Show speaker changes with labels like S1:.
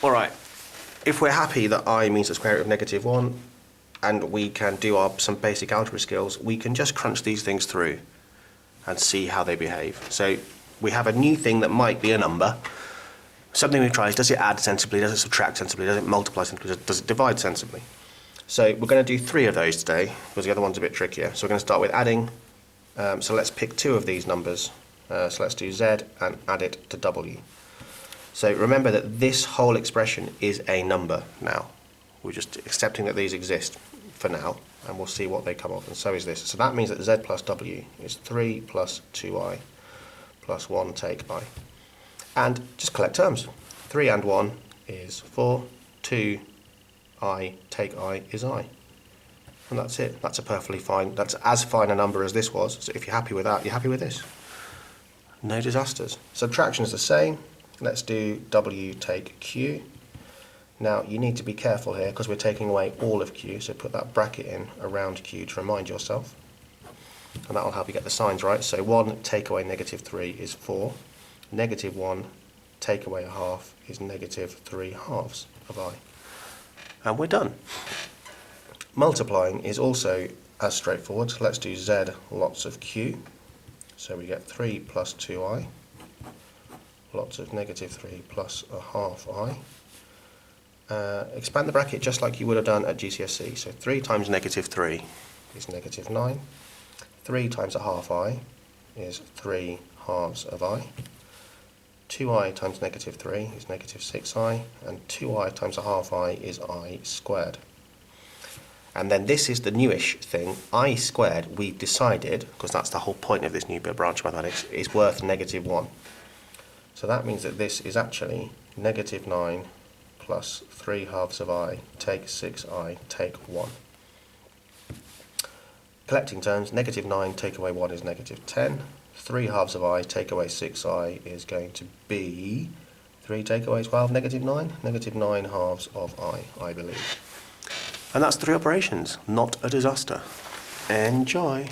S1: All right, if we're happy that I means the square root of -1, and we can do some basic algebra skills, we can just crunch these things through and see how they behave. So we have a new thing that might be a number. Something we try is, does it add sensibly, does it subtract sensibly, does it multiply sensibly, does it divide sensibly? So we're going to do 3 of those today, because the other one's a bit trickier. So we're going to start with adding. So let's pick 2 of these numbers. So let's do z and add it to w. So remember that this whole expression is a number now. We're just accepting that these exist for now, and we'll see what they come off, and so is this. So that means that z plus w is 3 plus 2i plus 1 take I. And just collect terms. 3 and 1 is 4, 2i take I is I. And that's it. That's a perfectly fine, that's as fine a number as this was. So if you're happy with that, you're happy with this. No disasters. Subtraction is the same. Let's do w take q. Now you need to be careful here because we're taking away all of q, so put that bracket in around q to remind yourself. And that will help you get the signs right. So 1 take away -3 is 4. -1 take away a half is -3 halves of I. And we're done. Multiplying is also as straightforward. So let's do z lots of q. So we get 3 plus 2i. Lots of -3 plus a half I. Expand the bracket just like you would have done at GCSE. So 3 times -3 is -9. 3 times a half I is 3 halves of I. 2i times -3 is -6i. And 2i times a half I is I squared. And then this is the newish thing. I squared, we've decided, because that's the whole point of this new bit of branch mathematics, is worth -1. So that means that this is actually -9 plus 3 halves of I take 6i take 1. Collecting terms, -9 take away 1 is -10. 3 halves of I take away 6i is going to be 3 take away 12, -9. -9 halves of I believe. And that's 3 operations, not a disaster. Enjoy.